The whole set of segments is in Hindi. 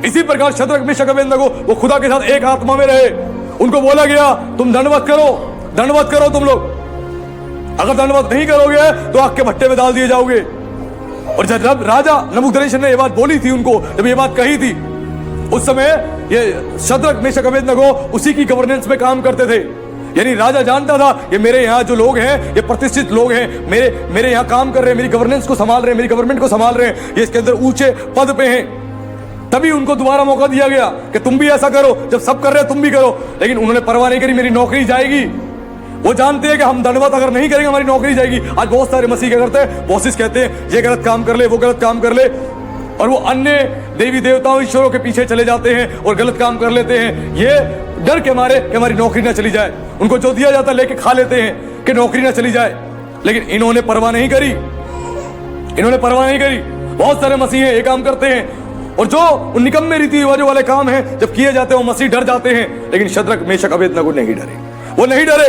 इसी प्रकार शद्रक मेशक अबेदनगो वो खुदा के साथ एक आत्मा में रहे। उनको बोला गया तुम दंडवत करो तुम लोग, अगर दंडवत नहीं करोगे तो आग के भट्टे में डाल दिए जाओगे। और जब राजा नबूकदनेस्सर ने ये बात बोली थी उनको, जब ये बात कही थी, उस समय ये शद्रक मेशक अबेदनगो उसी की गवर्नेंस में काम करते थे। यानी राजा जानता था ये मेरे यहाँ जो लोग हैं ये प्रतिष्ठित लोग हैं, मेरे यहाँ काम कर रहे हैं, मेरी गवर्नेंस को संभाल रहे हैं, मेरी गवर्नमेंट को संभाल रहे हैं, ये इसके अंदर ऊंचे पद पे हैं। तभी उनको दोबारा मौका दिया गया कि तुम भी ऐसा करो, जब सब कर रहे हैं तुम भी करो। लेकिन उन्होंने परवाह नहीं करी, मेरी नौकरी जाएगी। वो जानते हैं कि हम दंडवत अगर नहीं करेंगे हमारी नौकरी जाएगी। आज बहुत सारे मसीह क्या करते हैं, बॉसेस कहते हैं ये गलत काम कर ले, वो गलत काम कर ले, और वो अन्य देवी देवताओं ईश्वरों के पीछे चले जाते हैं और गलत काम कर लेते हैं, ये डर के मारे कि हमारी नौकरी ना चली जाए। उनको जो दिया जाता है लेके खा लेते हैं कि नौकरी ना चली जाए। लेकिन इन्होंने परवाह नहीं करी, बहुत सारे मसीह ये काम करते हैं, और जो निकम्मे रीति रिवाजों वाले काम हैं जब किए जाते हैं वो मसीह डर जाते हैं। लेकिन शद्रक मेशक अबेदनगो नहीं डरे, वो नहीं डरे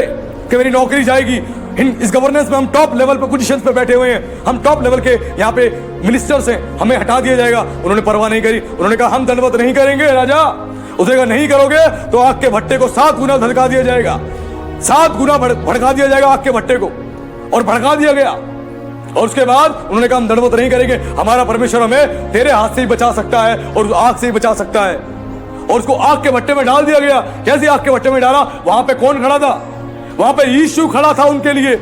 कि मेरी नौकरी जाएगी। इस गवर्नेंस में हम टॉप लेवल पे पोजीशंस पे बैठे हुए हैं, हम टॉप लेवल के यहाँ पे मिनिस्टर्स हैं, हमें हटा दिया जाएगा। उन्होंने परवाह नहीं करी, उन्होंने कहा हम दंडवत नहीं करेंगे राजा। उसने कहा नहीं करोगे तो आग के भट्टे को 7 गुना धड़का दिया जाएगा, 7 गुना भड़का दिया जाएगा आग के भट्टे को। और भड़का दिया गया, और उसके बाद उन्होंने कहा हम दंडवत नहीं करेंगे, हमारा परमेश्वर हमें तेरे हाथ से ही बचा सकता है और आग से ही बचा सकता है। और उसको आग के भट्टे में डाल दिया गया। कैसे आग के भट्टे में डाला? वहां पे कौन खड़ा था? वहां पे यीशु खड़ा था उनके लिए।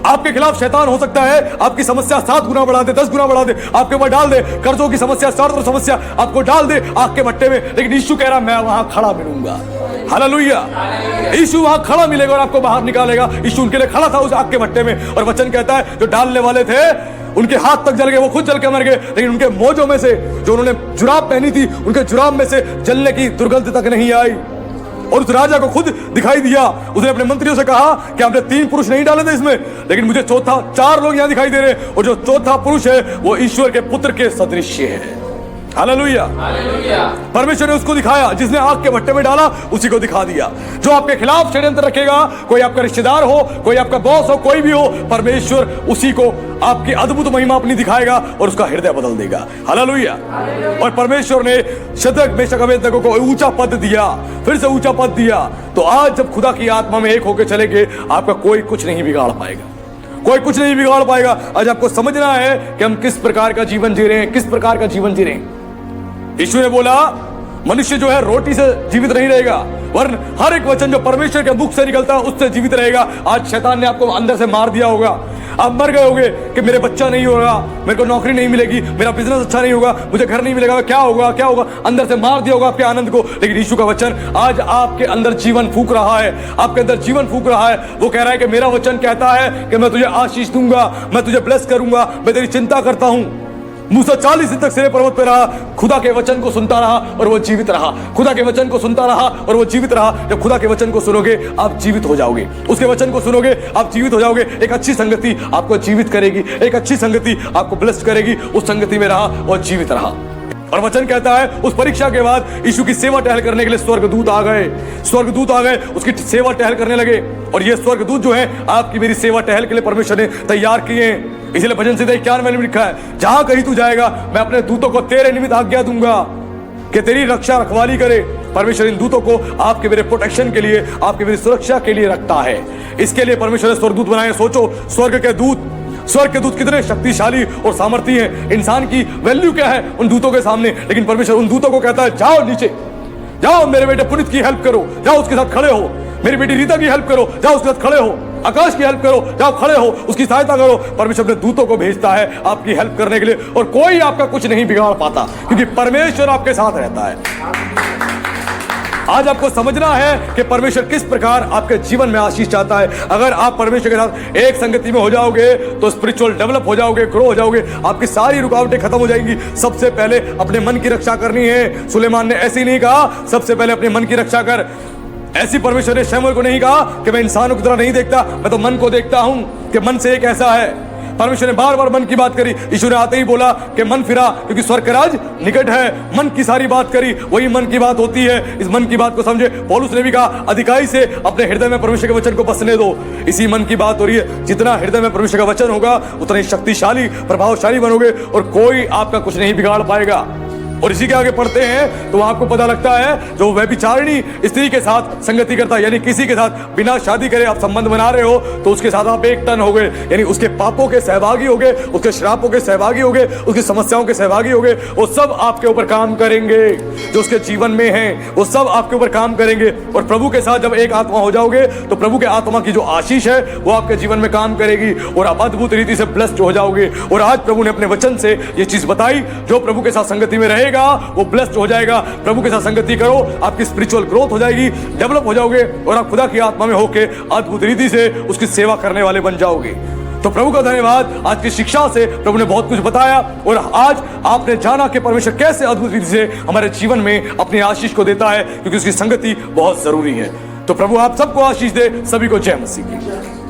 आपके खिलाफ शैतान हो सकता है आपकी समस्या 7 गुना बढ़ा दे, 10 गुना बढ़ा दे, आपके ऊपर डाल दे, कर्जों की समस्या, सर्द समस्या आपको डाल दे आग के भट्टे में। लेकिन यीशु कह रहा मैं वहां खड़ा मिलूंगा। हालेलुया। यीशु वहां खड़ा मिलेगा और आपको बाहर निकालेगा। यीशु उनके लिए खड़ा था उस आग के भट्टे में। और वचन कहता है जो डालने वाले थे उनके हाथ तक जल गए, वो खुद जल के मर गए। लेकिन उनके मोजों में से, जो उन्होंने जुराब पहनी थी, उनके जुराब में से जलने की दुर्गंध तक नहीं आई। और उस राजा को खुद दिखाई दिया। उसने अपने मंत्रियों से कहा कि आपने 3 पुरुष नहीं डाले थे इसमें, लेकिन मुझे 4 लोग यहां दिखाई दे रहे हैं, और जो 4था पुरुष है वो ईश्वर के पुत्र के सदृश्य है। हालेलुया। परमेश्वर ने उसको दिखाया, जिसने आग के भट्टे में डाला उसी को दिखा दिया। जो आपके खिलाफ षड्यंत्र रखेगा, कोई आपका रिश्तेदार हो, कोई आपका बॉस हो, कोई भी हो, परमेश्वर उसी को आपकी अद्भुत महिमा अपनी दिखाएगा और उसका हृदय बदल देगा। हालेलुया। और परमेश्वर ने शद्रक मेशक अबेदनगो को ऊंचा पद दिया, फिर से ऊंचा पद दिया। तो आज जब खुदा की आत्मा में एक होकर चलेंगे, आपका कोई कुछ नहीं बिगाड़ पाएगा, कोई कुछ नहीं बिगाड़ पाएगा। आज आपको समझना है कि हम किस प्रकार का जीवन जी रहे हैं, किस प्रकार का जीवन जी रहे हैं। यीशु ने बोला मनुष्य जो है रोटी से जीवित नहीं रहेगा, वरन हर एक वचन जो परमेश्वर के मुख से निकलता है उससे जीवित रहेगा। आज शैतान ने आपको अंदर से मार दिया होगा, आप मर गए होगे कि मेरे बच्चा नहीं होगा, मेरे को नौकरी नहीं मिलेगी, मेरा बिजनेस अच्छा नहीं होगा, मुझे घर नहीं मिलेगा, क्या होगा क्या होगा, अंदर से मार दिया होगा आपके आनंद को। लेकिन यीशु का वचन आज आपके अंदर जीवन फूंक रहा है, आपके अंदर जीवन फूंक रहा है। वो कह रहा है कि मेरा वचन कहता है कि मैं तुझे आशीष दूंगा, मैं तुझे ब्लेस करूंगा, मैं तेरी चिंता करता हूं। मूसा 40 दिन तक सिरे पर्वत पर रहा, खुदा के वचन को सुनता रहा और वो जीवित रहा। खुदा के वचन को सुनता रहा और वो जीवित रहा। जब खुदा के वचन को सुनोगे आप जीवित हो जाओगे, उसके वचन को सुनोगे आप जीवित हो जाओगे। एक अच्छी संगति आपको जीवित करेगी, एक अच्छी संगति आपको ब्लेस्ड करेगी। उस संगति में रहा और जीवित रहा। और वचन कहता है उस परीक्षा के बाद यीशु की सेवा टहल करने के लिए स्वर्गदूत आ गए, स्वर्गदूत आ गए, उसकी सेवा टहल करने लगे। और ये स्वर्गदूत जो है आपकी मेरी सेवा टहल के लिए परमेश्वर ने तैयार किए हैं। इसलिए भजन संहिता 91 में लिखा है जहां कहीं तू जाएगा मैं अपने दूतों को तेरे निमित्त आज्ञा दूंगा कि तेरी रक्षा रखवाली करे। परमेश्वर इन दूतों को आपके मेरे प्रोटेक्शन के लिए, आपके मेरी सुरक्षा के लिए रखता है। इसके लिए परमेश्वर ने स्वर्गदूत बनाए। सोचो स्वर्ग के दूत कितने शक्तिशाली और सामर्थी हैं। इंसान की वैल्यू क्या है उन दूतों के सामने, लेकिन परमेश्वर उन दूतों को कहता है जाओ नीचे, जाओ मेरे बेटे पुनीत की हेल्प करो, जाओ उसके साथ खड़े हो, मेरी बेटी रीता की हेल्प करो, जाओ उसके साथ खड़े हो, आकाश की हेल्प करो, जाओ खड़े हो, उसकी सहायता करो। परमेश्वर अपने दूतों को भेजता है आपकी हेल्प करने के लिए, और कोई आपका कुछ नहीं बिगाड़ पाता क्योंकि परमेश्वर आपके साथ रहता है। आज आपको समझना है कि परमेश्वर किस प्रकार आपके जीवन में आशीष चाहता है। अगर आप परमेश्वर के साथ एक संगति में हो जाओगे तो स्पिरिचुअल डेवलप हो जाओगे, ग्रो हो जाओगे, आपकी सारी रुकावटें खत्म हो जाएंगी। सबसे पहले अपने मन की रक्षा करनी है। सुलेमान ने ऐसे ही नहीं कहा सबसे पहले अपने मन की रक्षा कर। ऐसी परमेश्वर ने शमूएल को नहीं कहा कि मैं इंसानों की तरह नहीं देखता, मैं तो मन को देखता हूं कि मन से एक ऐसा है। परमेश्वर ने बार बार मन की बात करी। यीशु ने आते ही बोला कि मन फिरा क्योंकि स्वर्ग का राज निकट है। मन की सारी बात करी, वही मन की बात होती है। इस मन की बात को समझे। पौलुस ने भी कहा अधिकाई से अपने हृदय में परमेश्वर के वचन को बसने दो। इसी मन की बात हो रही है। जितना हृदय में परमेश्वर का वचन होगा उतना ही शक्तिशाली, प्रभावशाली बनोगे और कोई आपका कुछ नहीं बिगाड़ पाएगा। और इसी के आगे पढ़ते हैं तो आपको पता लगता है जो व्यभिचारिणी स्त्री के साथ संगति करता है, यानी किसी के साथ बिना शादी करे आप संबंध बना रहे हो, तो उसके साथ आप एक टन हो गए, यानी उसके पापों के सहभागी हो गए, उसके श्रापों के सहभागी हो गए, उसकी समस्याओं के सहभागी हो गए। वो सब आपके ऊपर काम करेंगे, जो उसके जीवन में है वो सब आपके ऊपर काम करेंगे। और प्रभु के साथ जब एक आत्मा हो जाओगे तो प्रभु के आत्मा की जो आशीष है वो आपके जीवन में काम करेगी और आप अद्भुत रीति से ब्लेस्ड हो जाओगे। और आज प्रभु ने अपने वचन से ये चीज बताई, जो प्रभु के साथ संगति में रहेगा वो ब्लेस्ड हो जाएगा। प्रभु के साथ संगति करो, आपकी स्पिरिचुअल ग्रोथ हो जाएगी, डेवलप हो जाओगे और आप खुदा की आत्मा में होके अद्भुत रीति से उसकी सेवा करने वाले बन जाओगे। तो प्रभु का धन्यवाद, आज की शिक्षा से प्रभु ने बहुत कुछ बताया और आज आपने जाना कि परमेश्वर कैसे अद्भुत रीति से हमारे जीवन में अपनी आशीष को देता है, क्योंकि उसकी संगति बहुत जरूरी है। तो प्रभु आप सबको आशीष दे, सभी को जय मसीह की।